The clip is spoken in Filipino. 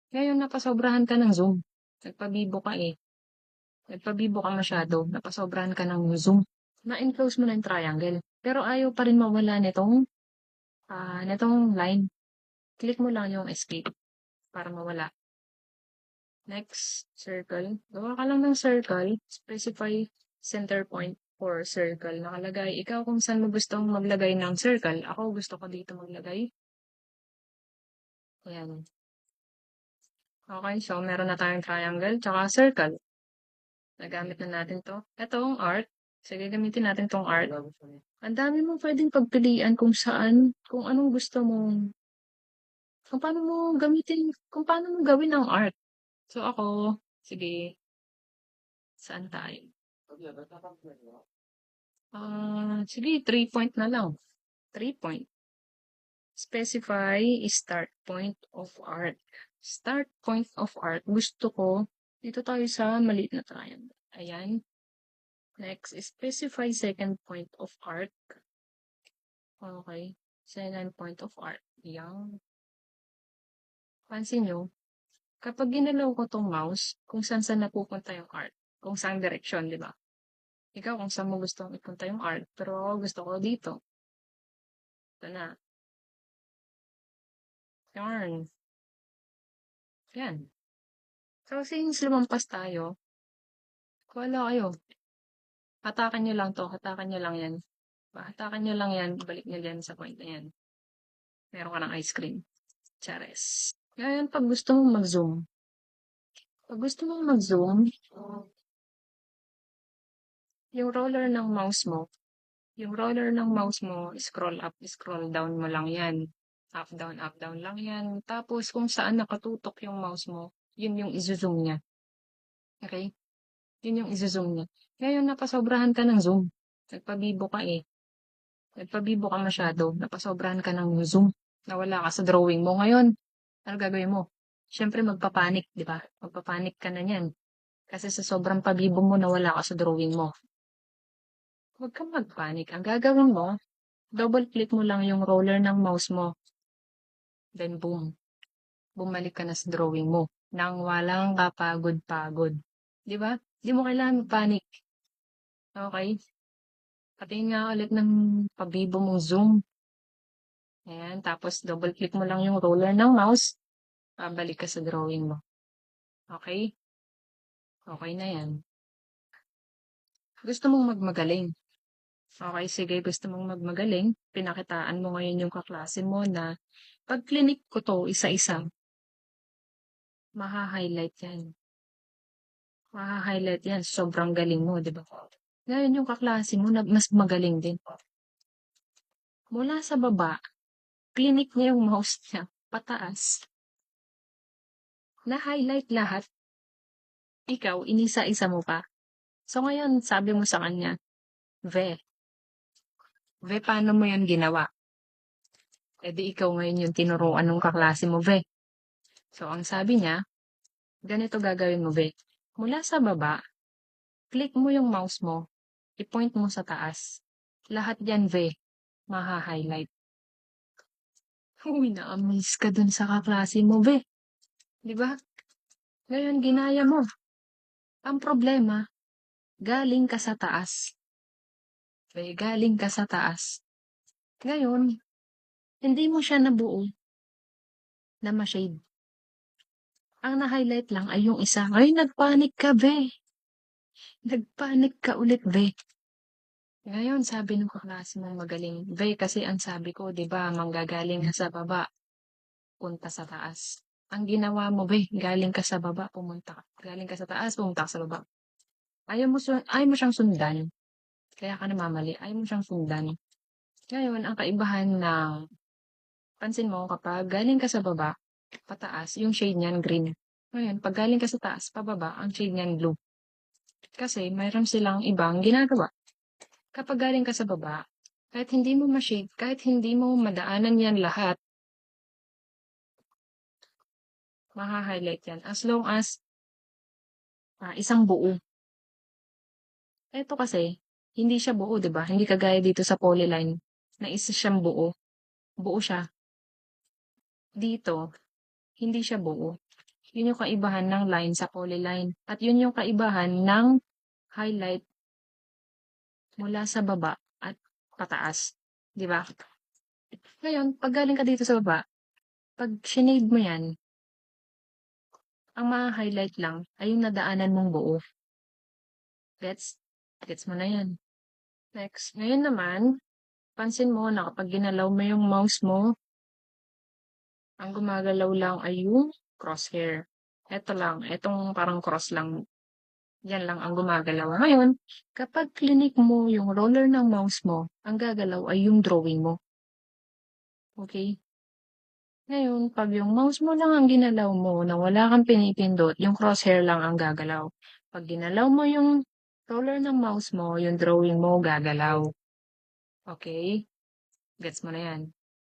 Ngayon napasobrahan ka ng Zoom. Nagpabibo ka eh. Nagpabibo ka masyado. Napasobrahan ka ng Zoom. Na-enclose mo na yung triangle. Pero ayaw pa rin mawala nitong line. Click mo lang yung escape para mawala. Next, circle. Gawa ka lang ng circle. Specify center point for circle. Nakalagay. Ikaw kung saan mo gustong maglagay ng circle. Ako gusto ko dito maglagay. Ayan. Okay, so meron na tayong triangle tsaka circle. Nagamit na natin to. Itong art. Sige, gamitin natin tong art. Ang dami mo pwedeng pagpilian kung saan, kung anong gusto mong, kung paano mo gawin ang art. So ako, sige, saan tayo? Sige, 3 point na lang. 3 point. Specify start point of art. Start point of art. Gusto ko, dito tayo sa maliit na triangle. Ayan. Next, specify second point of art. Okay. Second point of art. Ayan. Pansin nyo, kapag ginalaw ko tong mouse, kung saan napupunta yung art. Kung saan direksyon, di ba? Ikaw kung saan mo gustong ipunta yung art. Pero ako gusto ko dito. Ito na. Yarn. Yan. So, since lumampas tayo, wala kayo. Hatakan nyo lang to. Hatakan nyo lang yan. Hatakan nyo lang yan. Balik nyo dyan sa point na yan. Meron ka ng ice cream. Chares. Ngayon, pag gusto mong mag-zoom. Pag gusto mong mag-zoom, yung roller ng mouse mo, scroll up, scroll down mo lang yan. Up, down lang yan. Tapos, kung saan nakatutok yung mouse mo, yun yung izo-zoom niya. Okay? Yun yung izo-zoom niya. Ngayon, napasobrahan ka ng zoom. Nagpabibo ka eh. Nagpabibo ka masyado. Napasobrahan ka ng zoom. Nawala ka sa drawing mo. Ngayon, ano gagawin mo? Siyempre, magpapanik, di ba? Magpapanik ka na yan. Kasi sa sobrang pabibo mo, nawala ka sa drawing mo. Huwag kang magpanik. Ang gagawin mo, double-click mo lang yung roller ng mouse mo. Then, boom. Bumalik ka na sa drawing mo. Nang walang kapagod-pagod. Di ba? Di mo kailangan magpanik. Okay? Patingin nga ulit ng pabibo mong zoom. Ayan. Tapos, double-click mo lang yung roller ng mouse. Pabalik ka sa drawing mo. Okay? Okay na yan. Gusto mong magmagaling. Okay, sige, gusto mong magmagaling. Pinakitaan mo ngayon yung kaklase mo na pag clinic ko to isa-isa, maha-highlight yan. Maha-highlight yan. Sobrang galing mo, di ba? Ngayon yung kaklase mo na mas magaling din. Mula sa baba, clinic niya yung mouse niya, pataas. Na-highlight lahat. Ikaw, inisa-isa mo pa. So ngayon, sabi mo sa kanya, Ve, paano mo yan ginawa? E di ikaw ngayon yung tinuruan ng kaklase mo, Ve. So ang sabi niya, ganito gagawin mo, Ve. Mula sa baba, click mo yung mouse mo, i-point mo sa taas. Lahat yan, Ve, maha-highlight. Uy, na-amaze ka dun sa kaklase mo, Ve. Di ba? Ngayon, ginaya mo. Ang problema, galing ka sa taas. Ve, galing ka sa taas. Ngayon, hindi mo siya nabuo na ma-shade. Ang na-highlight lang ay yung isa. Ngayon, nagpanik ka, Ve. Nagpanik ka ulit, Ve. Ngayon, sabi ng kaklase mong magaling, Ve, kasi ang sabi ko, di ba, manggagaling ka sa baba, punta sa taas. Ang ginawa mo, Ve, galing ka sa baba, pumunta ka. Galing ka sa taas, pumunta ka sa baba. Ayaw mo siyang sundan. Kaya ka namamali. Ayaw mo siyang sundan. Ngayon, ang kaibahan ng, pansin mo, kapag galing ka sa baba, pataas, yung shade niyan green. Ngayon, pag galing ka sa taas, pababa, ang shade niyan blue. Kasi, mayroon silang ibang ginagawa. Kapag galing ka sa baba, kahit hindi mo ma-shade, kahit hindi mo madaanan yan lahat, maha-highlight yan. As long as isang buo. Ito kasi, hindi siya buo, di ba? Hindi kagaya dito sa polyline na isa siyang buo. Buo siya. Dito, hindi siya buo. Yun yung kaibahan ng line sa polyline. At yun yung kaibahan ng highlight mula sa baba at pataas. Di ba? Ngayon, pag galing ka dito sa baba, pag shinade mo yan, ang ma-highlight lang ay yung nadaanan mong buo. Gets? Gets mo na yan. Next. Ngayon naman, pansin mo na kapag ginalaw mo yung mouse mo, ang gumagalaw lang ay yung crosshair. Ito lang, itong parang cross lang. Yan lang ang gumagalaw. Ngayon, kapag clinic mo yung roller ng mouse mo, ang gagalaw ay yung drawing mo. Okay? Ngayon, pag yung mouse mo lang ang ginalaw mo na wala kang pinipindot, yung crosshair lang ang gagalaw. Pag ginalaw mo yung roller ng mouse mo, yung drawing mo gagalaw. Okay? Gets mo na yan.